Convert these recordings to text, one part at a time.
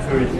Good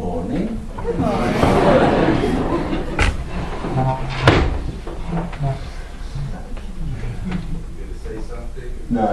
morning. Good morning. You gonna say something? No.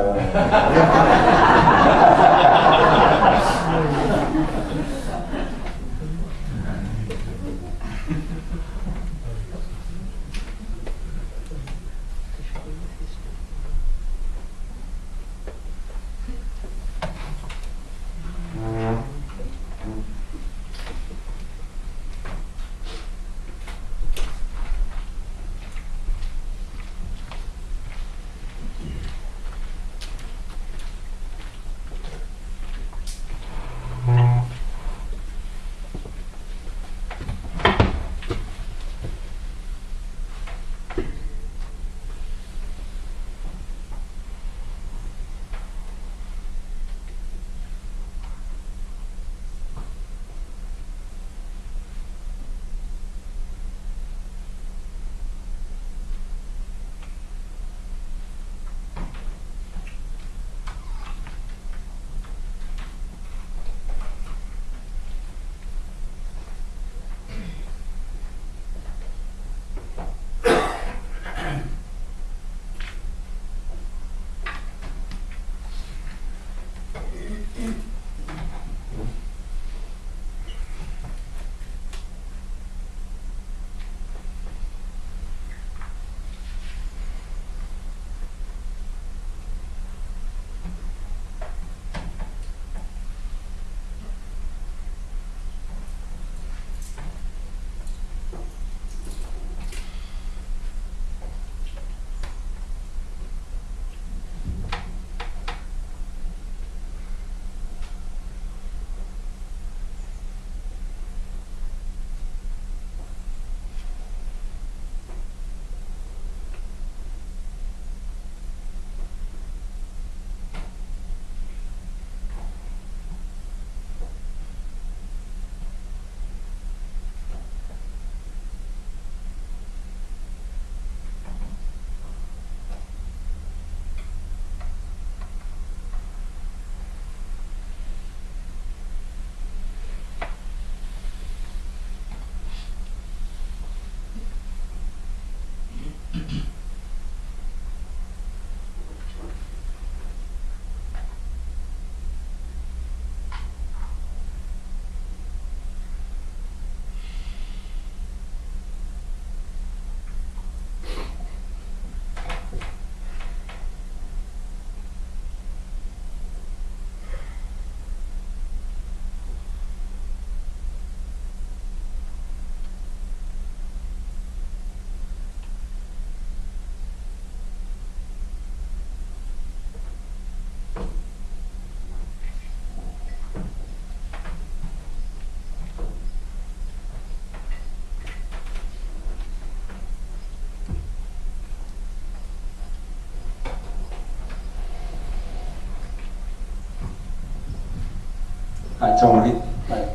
I don't read, like,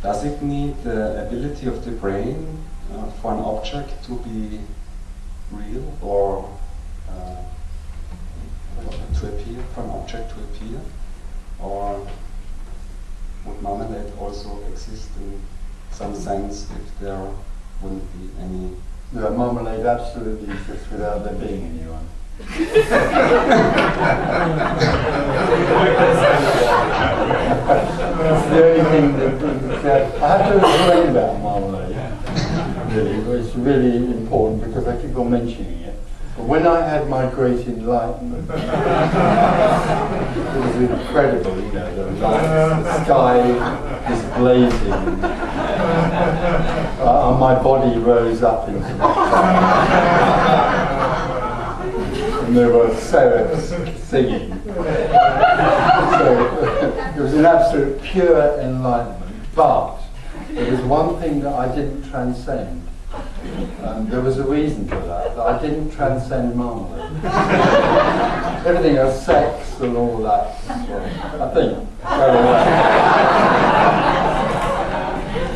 does it need the ability of the brain for an object to be real or to appear, for an object to appear? Or would marmalade also exist in some sense if there wouldn't be any Yeah, marmalade absolutely exists without there being anyone. It's the only thing that I have to explain about marmalade. Really, it's really important because I keep on mentioning it. But when I had my great enlightenment, it was incredible, you know, the lights, the sky is blazing, and my body rose up into the sky. And there were seraphs singing. So it was an absolute pure enlightenment. But there was one thing that I didn't transcend. There was a reason for that I didn't transcend marmalade. Everything else, sex and all that, well, I think.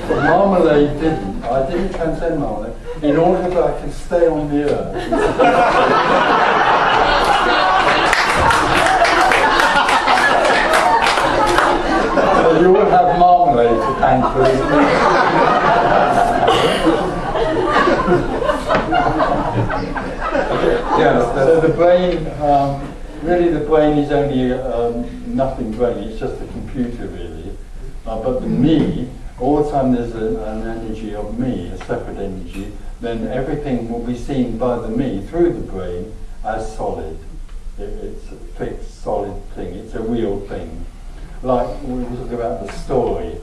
But marmalade didn't. I didn't transcend marmalade in order that I could stay on the earth. So you will have marmalade to thank for this. So the brain, really the brain is only nothing brain, it's just a computer really. But the me, all the time there's an energy of me, a separate energy, then everything will be seen by the me through the brain as solid. It's a fixed, solid thing, it's a real thing. Like we were talking about the story,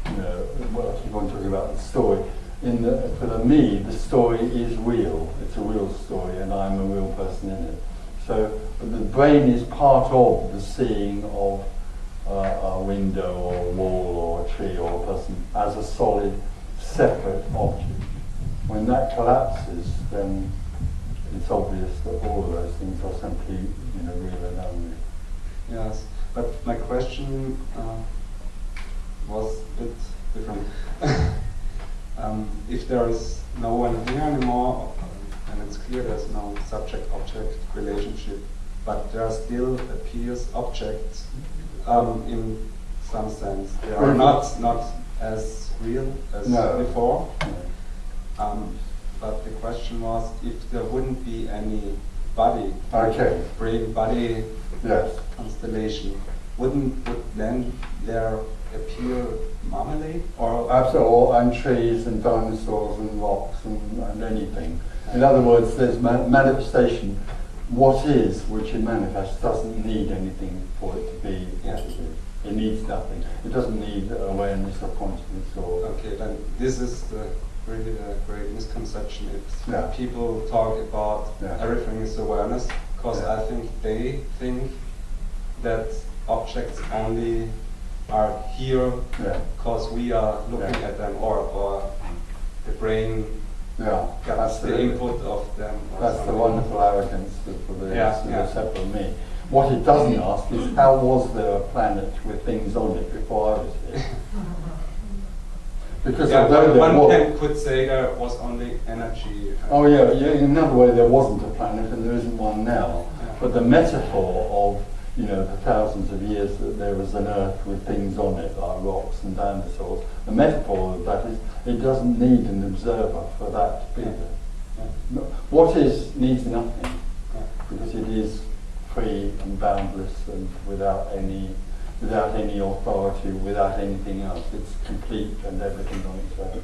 you know, well, I keep on talking about the story. For the me, the story is real. It's a real story, and I'm a real person in it. So the brain is part of the seeing of a window or a wall or a tree or a person as a solid, separate object. When that collapses, then it's obvious that all of those things are simply, you know, real and unreal. Yes, but my question was a bit different. If there is no one here anymore, and it's clear there's no subject-object relationship, but there still appears objects in some sense. They are not as real as before. But the question was if there wouldn't be any body, brain-body constellation, would then there appear marmalade? Or absolutely, and trees and dinosaurs and rocks and anything. In other words, there's manifestation. What is, which it manifests, doesn't need anything for it to be. It needs nothing. It doesn't need awareness or consciousness or. Okay, then this is really the great misconception. It's people talk about everything is awareness, because I think they think that objects only are here because we are looking at them, or the brain gets the input of them. That's the wonderful arrogance for the separate me. What it doesn't ask is how was there a planet with things on it before I was here? Because one could say there was only energy. In another way there wasn't a planet and there isn't one now. But the metaphor of the thousands of years that there was an earth with things on it, like rocks and dinosaurs, the metaphor of that is it doesn't need an observer for that to be there. What is needs nothing, because it is free and boundless and without any authority, without anything else. It's complete and everything on its own.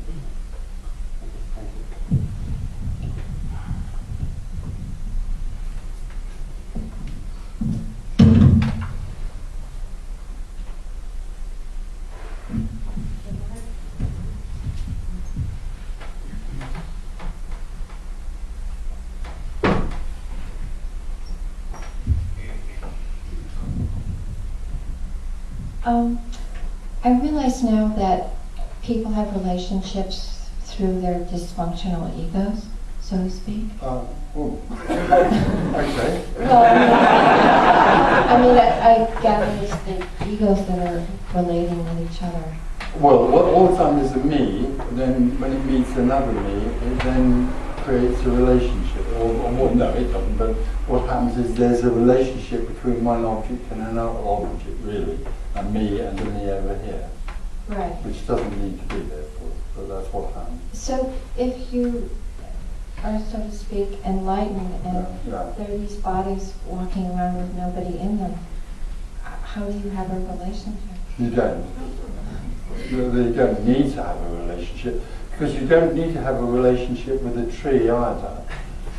Thank you. I realize now that people have relationships through their dysfunctional egos, so to speak. Okay. Well, I gather it's the egos that are relating with each other. Well, all the time there's a me, then when it meets another me, it then creates a relationship. No, it doesn't, but what happens is there's a relationship between one object and another object, really. And me and the me over here. Right. Which doesn't need to be there, but that's what happens. So if you are, so to speak, enlightened, and there are these bodies walking around with nobody in them. How do you have a relationship? You don't. You don't need to have a relationship, because you don't need to have a relationship with a tree either.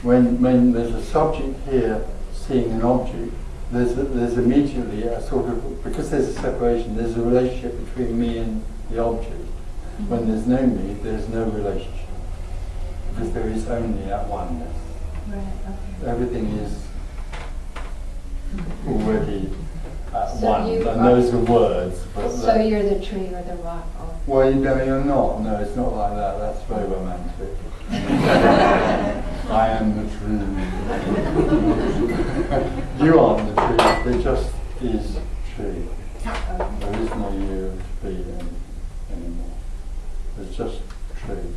When there's a subject here seeing an object, there's immediately a sort of, because there's a separation, there's a relationship between me and the object. Mm-hmm. When there's no me, there's no relationship, because there is only that oneness. Right, okay. Everything is already at So one, you and are- those are words. But So you're the tree or the rock? Or well, you're not. No, it's not like that. That's very romantic. I am the tree. You aren't the tree. There just is tree. There is no you to be anymore. There's just tree.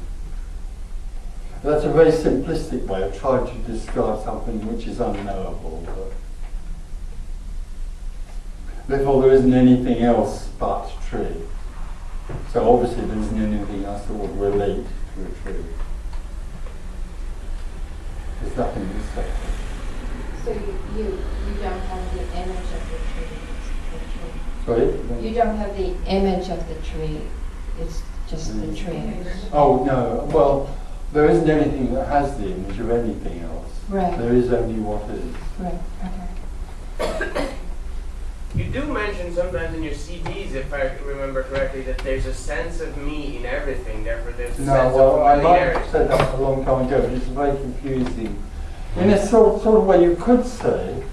That's a very simplistic way of trying to describe something which is unknowable. Therefore, there isn't anything else but tree. So obviously, there isn't anything else that would relate to a tree. There's nothing that's separate. So you don't have the image of the tree. Sorry? You don't have the image of the tree. It's just the tree. Oh, no. Well, there isn't anything that has the image of anything else. Right. There is only what is. Right. Okay. You do mention sometimes in your CDs, if I remember correctly, that there's a sense of me in everything, therefore there's a No, sense well, of I might familiarity. have said that a long time ago, but it's very confusing. In a sort of way, you could say,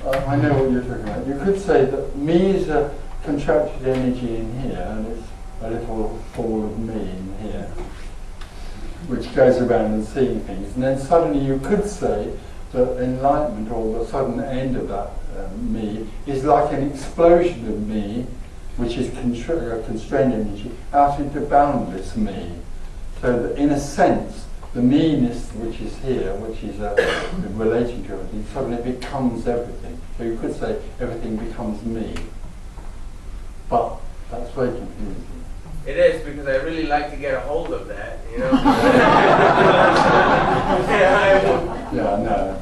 I know what you're talking about, you could say that me is a contracted energy in here, and it's a little ball of me in here, which goes around and seeing things. And then suddenly you could say that enlightenment, or the sudden end of that me, is like an explosion of me, which is constrained energy, out into boundless me. So that in a sense, the me-ness which is here, which is relating to everything, suddenly becomes everything. So you could say everything becomes me. But that's very confusing. It is, because I really like to get a hold of that, you know? Yeah, no.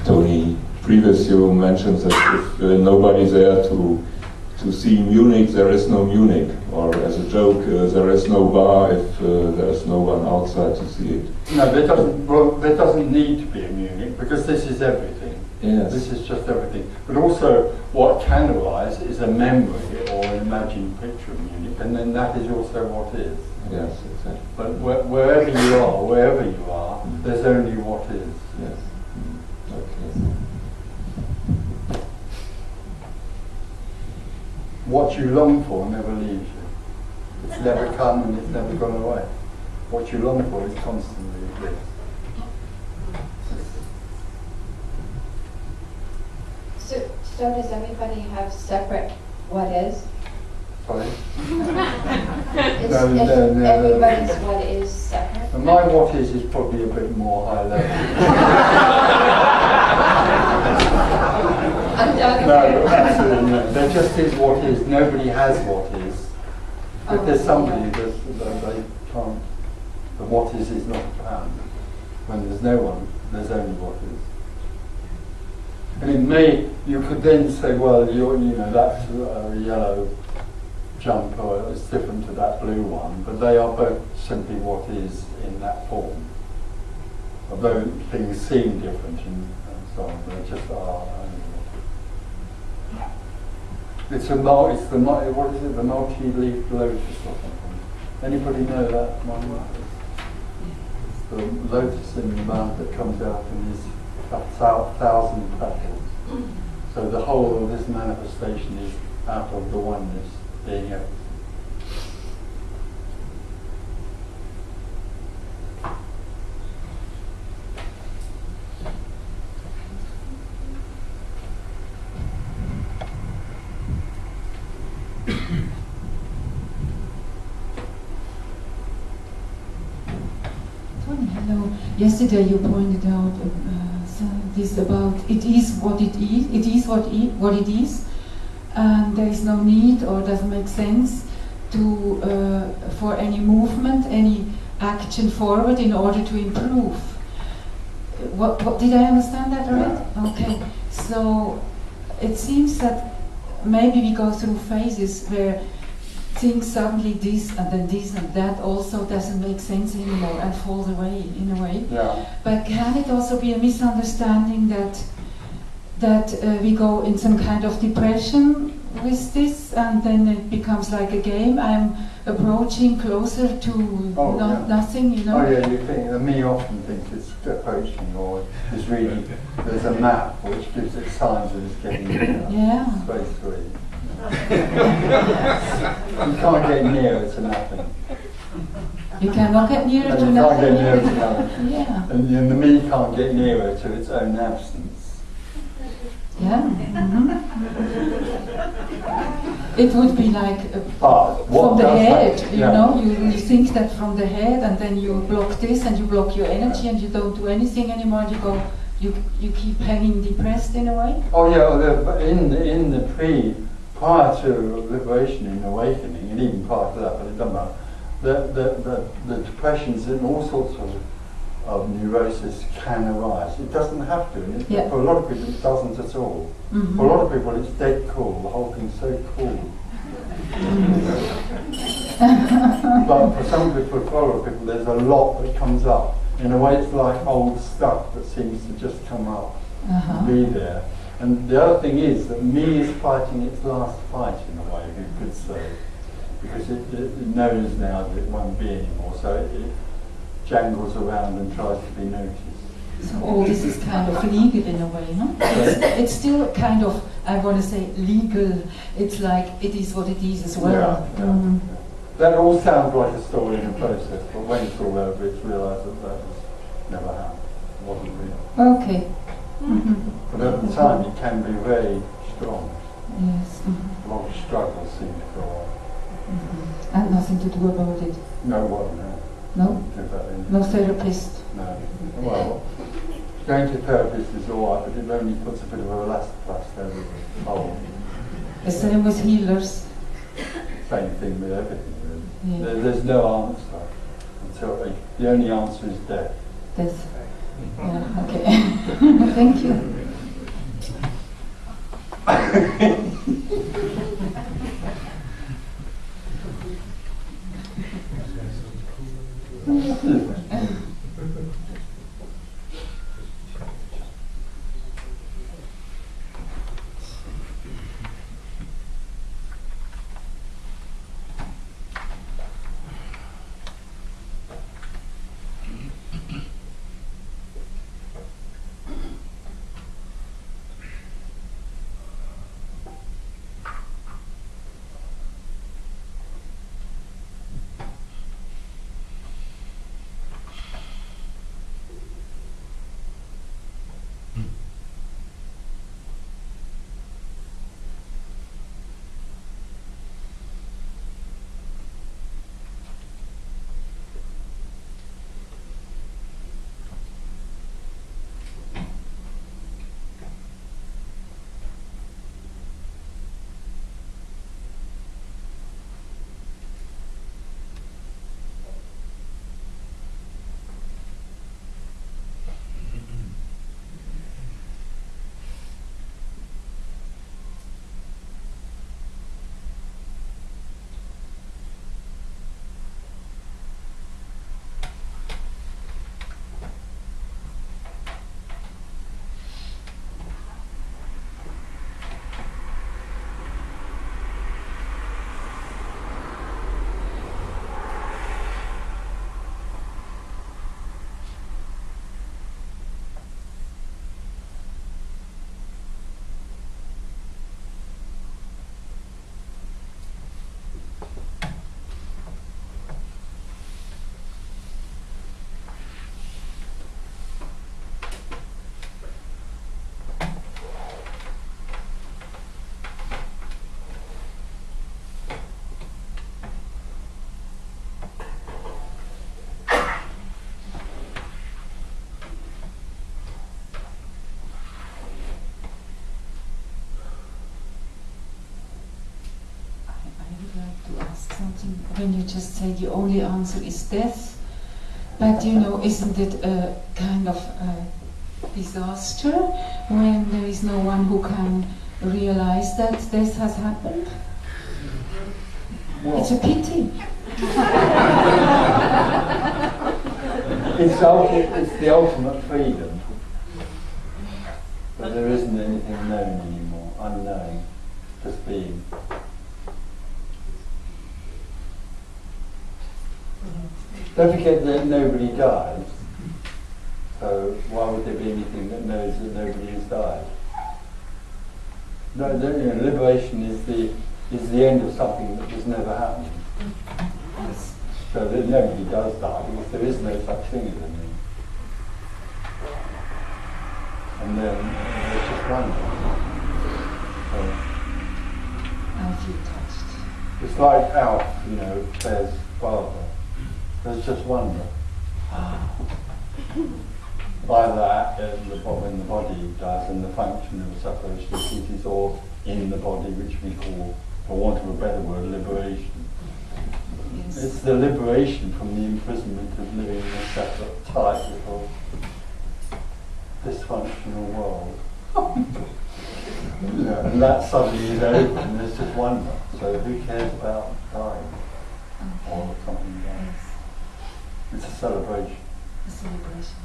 Tony, previous you mentioned that if nobody's there to see Munich, there is no Munich. Or as a joke, there is no bar if there's no one outside to see it. No, there doesn't need to be a Munich, because this is everything. Yes. This is just everything. But also, what can arise is a memory or an imagined picture of Munich, and then that is also what is. Yes, exactly. But wherever you are, there's only what is. Yes. Okay. What you long for never leaves you. It's never come and it's never gone away. What you long for is constantly exists. So does everybody have separate what is? Sorry? Is No. everybody's what is separate? And my what is probably a bit more high level. No, absolutely no. There just is what is. Nobody has what is. If there's somebody that they can't, the what is not found. When there's no one, there's only what is. And it may, you could then say, well, that's a yellow jumper is different to that blue one, but they are both simply what is in that form. Although things seem different and so on, they just are. It's the what is it? The multi-leaf lotus or something. Anybody know that one? It's the lotus in the mouth that comes out in these 1,000 petals. So the whole of this manifestation is out of the oneness being everything. Hello. Yesterday you pointed out this about it is what it is. It is what it is, and there is no need or doesn't make sense to for any movement, any action forward in order to improve. What did I understand that right? Yeah. Okay. So it seems that maybe we go through phases where things suddenly this and that also doesn't make sense anymore and falls away in a way. Yeah. But can it also be a misunderstanding that we go in some kind of depression with this and then it becomes like a game? I'm approaching closer to nothing, you know? Oh yeah, you think, me often thinks it's approaching or it's really, there's a map which gives it signs that it's getting near. Yeah. Space 3. You can't get nearer to nothing. You cannot get nearer to you nothing. Can't get nearer to nothing. Yeah. And the me can't get nearer to its own absence. Yeah. Mm-hmm. It would be like from the head, you know, you think that from the head, and then you block this, and you block your energy, and you don't do anything anymore. You keep hanging depressed in a way. Oh yeah, in the prior to liberation and awakening, and even prior to that, but it doesn't matter. The depressions and all sorts of neurosis can arise. It doesn't have to. And for a lot of people, it doesn't at all. Mm-hmm. For a lot of people, it's dead cool. The whole thing's so cool. But for some people, for a lot of people, there's a lot that comes up. In a way, it's like old stuff that seems to just come up and be there. And the other thing is that me is fighting its last fight in a way, you could say, because it knows now that it won't be anymore, so it jangles around and tries to be noticed. So all this is kind of legal in a way, no? It's still kind of, I want to say, legal. It's like it is what it is as well. Yeah, yeah. That all sounds like a story in a process, but when it's all over, it's realised that was never happened. It wasn't real. Okay. Mm-hmm. But at the time, it can be very strong. Yes. A lot of struggles seem to go on. Mm-hmm. And nothing to do about it. No one, no. No? No therapist? No. Well, going to a therapist is alright, but it only puts a bit of a elastoplast over the hole. The same with healers. Same thing with everything, really. Yeah. There's no answer until the only answer is death. Death. Yeah, okay. Thank you. when you just say the only answer is death. But you know, isn't it a kind of disaster when there is no one who can realize that death has happened? Well, it's a pity. It's the ultimate freedom. But there isn't anything known anymore, unknown, just being. Don't forget that nobody dies, so why would there be anything that knows that nobody has died? No, liberation is the end of something that was never happening. So that nobody does die, because there is no such thing as a me. And then it's just wonder. So, I feel touched. it's like Alf, Claire's father. There's just wonder. Either when the body dies and the function of separation ceases, or in the body, which we call, for want of a better word, liberation. Yes. It's the liberation from the imprisonment of living in a separate, tight little dysfunctional world. And that suddenly is open, there's just wonder. So who cares about dying? Or something else? It's a celebration. A celebration.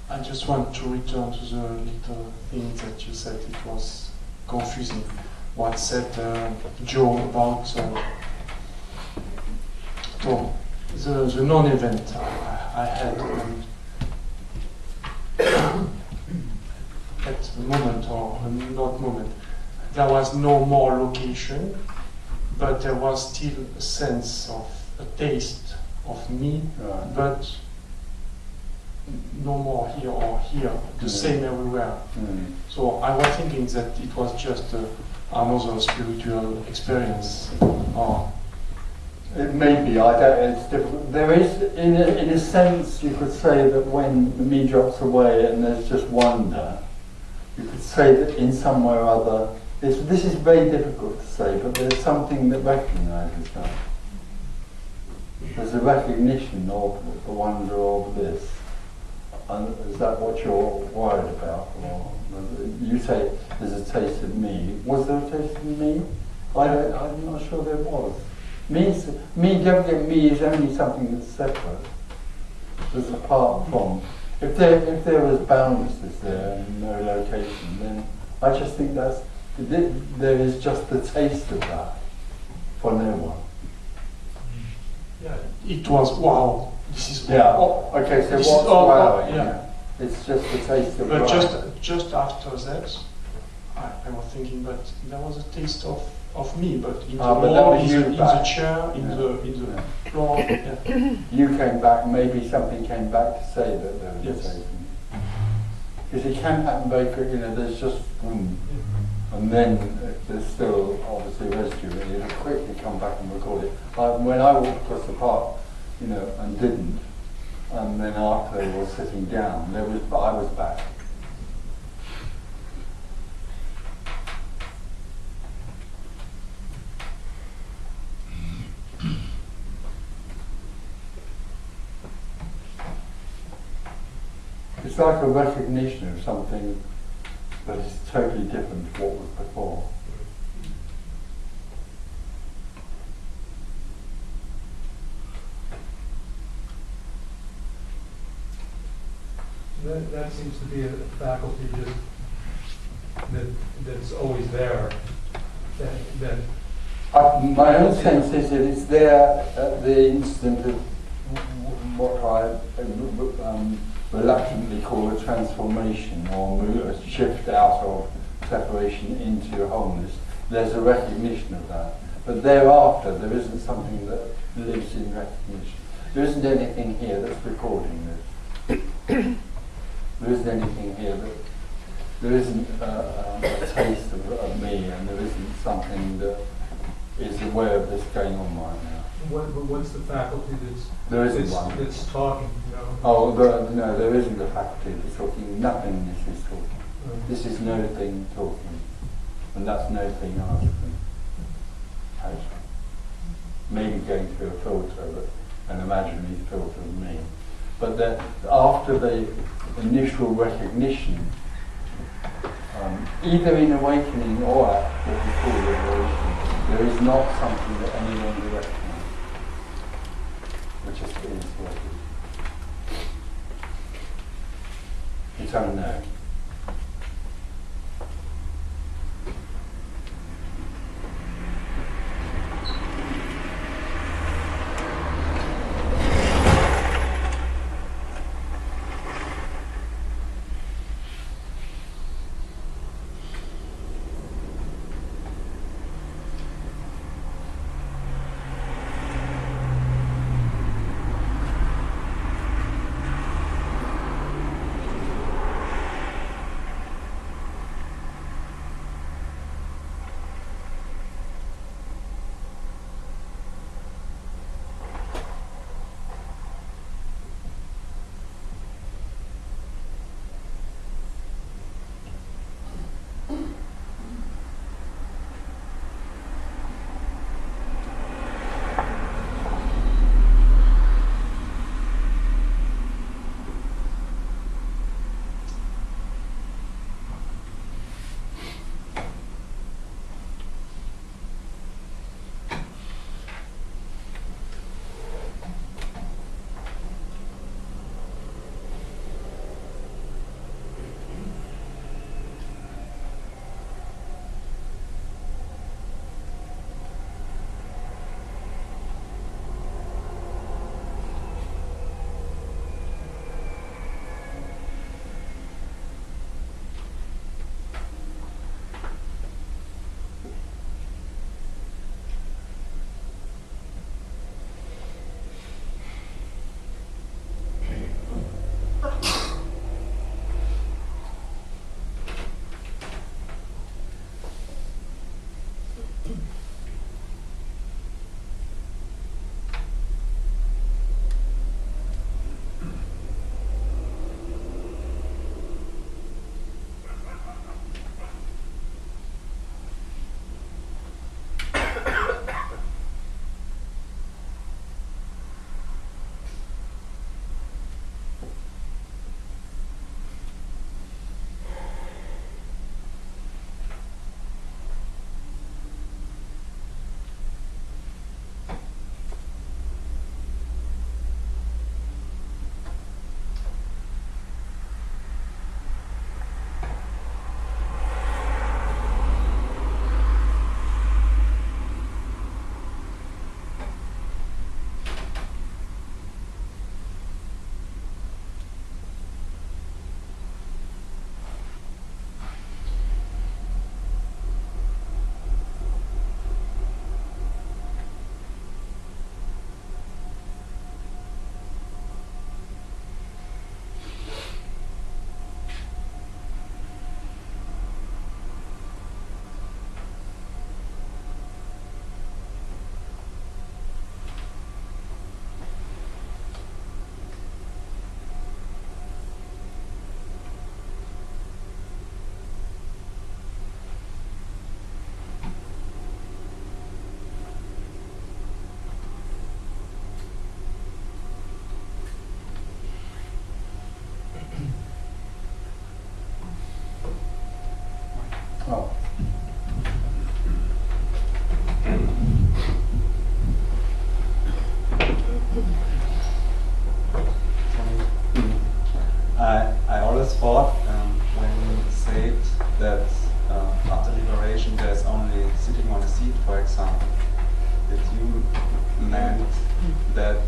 I just want to return to the little thing that you said. It was confusing. What said Joe about the non-event I had at the moment, or not moment. There was no more location, but there was still a sense of a taste of me, but no more here or here, the same everywhere. So I was thinking that it was just another spiritual experience. It may be, it's difficult. There is, in a sense, you could say that when the me drops away and there's just wonder, you could say that in some way or other, this is very difficult to say, but there's something that recognizes that. There's a recognition of the wonder of this. And is that what you're worried about? Or you say there's a taste of me. Was there a taste of me? I'm not sure there was. Don't get me is only something that's separate. That's apart from. If there was boundlessness there and no location, then I just think there is just the taste of that for no one. Yeah, it was wow. This is okay. So what's wow? Yeah. It's just the taste of. But wow. just after that, I was thinking, but there was a taste of me, but in the wall, in the chair, in the floor. Yeah. You came back. Maybe something came back to say that there was a taste of me. Because it can happen very quickly. There's just boom, and then there's still obviously residue, and it'll quickly come back and record it. When I walked across the park, and didn't. And then after I was sitting down, I was back. It's like a recognition of something that is totally different to what was before. That seems to be a faculty that's always there. My own sense is that it's there at the instant of what I reluctantly call a transformation, or a shift out of separation into wholeness. There's a recognition of that. But thereafter, there isn't something that lives in recognition. There isn't anything here that's recording this. There isn't anything here that... There isn't a taste of me, and there isn't something that is aware of this going on right now. What's the faculty There isn't one. That's talking? Oh, no, there isn't a faculty that's talking. Nothingness is talking. This is no thing talking, and that's no thing asking. Actually, maybe going through a filter, but an imaginary filter of me. But after the initial recognition, either in awakening or at what we call liberation, there is not something that any longer recognizes, which just is what it is. It's unknown.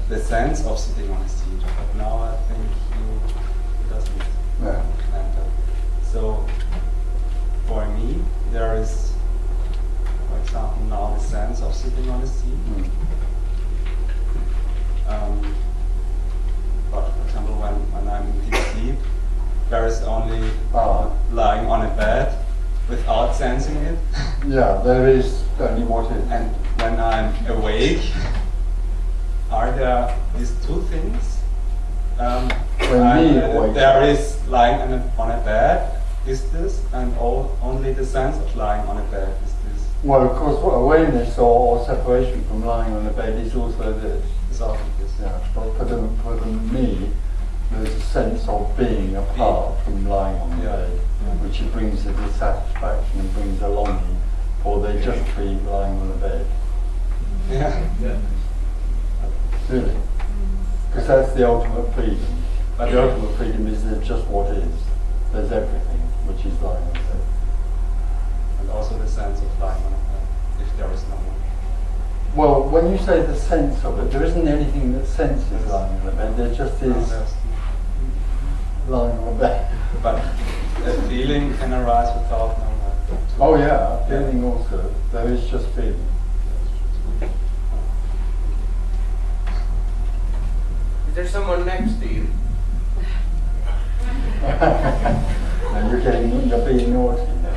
the sense of sitting on a seat, but now I think he doesn't enter. So for me, there is, for example, now the sense of sitting on a seat. But for example, when I'm in deep sleep, there is only lying on a bed without sensing it. Yeah, there is only what is. And when I'm awake, are there these two things? There is lying on a bed, is this, and only the sense of lying on a bed is this. Well, of course, awareness or separation from lying on the bed is also this. It's also this. Yeah, but for me, there's a sense of being apart from lying on the bed, which brings a dissatisfaction and brings a longing for they just be lying on the bed. Yeah. Really. Because that's the ultimate freedom. But the ultimate freedom is there's just what is. There's everything, which is lying on the bed. And also the sense of lying on a bed, if there is no one. Well, when you say the sense of it, there isn't anything that senses lying on the bed. There just is lying on the bed. But a feeling can arise without no one. Oh yeah, feeling also. There is just feeling. Is there someone next to you? No, you're being naughty now.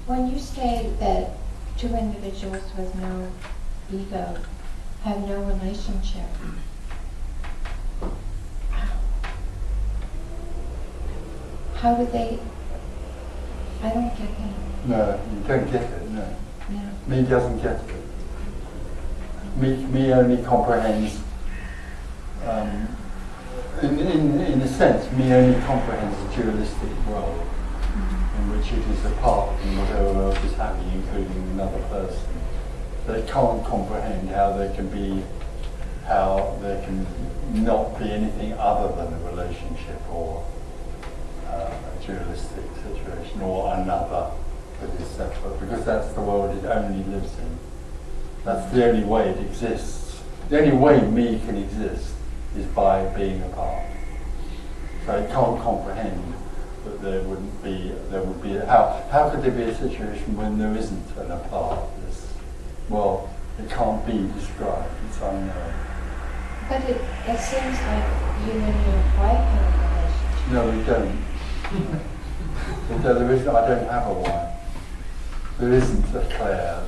When you say that two individuals with no ego have no relationship, how do they? I don't get that. No, you don't get it, no. Yeah. Me doesn't get it. Me only comprehends, in a sense, me only comprehends the dualistic world, in which it is apart from whatever else is happening, including another person. They can't comprehend how there can not be anything other than a relationship or a dualistic situation or another that is separate, because that's the world it only lives in. That's the only way it exists. The only way me can exist is by being apart. So it can't comprehend that there would be, how could there be a situation when there isn't an apartness? Well, it can't be described, it's unknown. But it seems like you and your wife have a relationship. No, we don't. I don't have a wife. There isn't a Claire.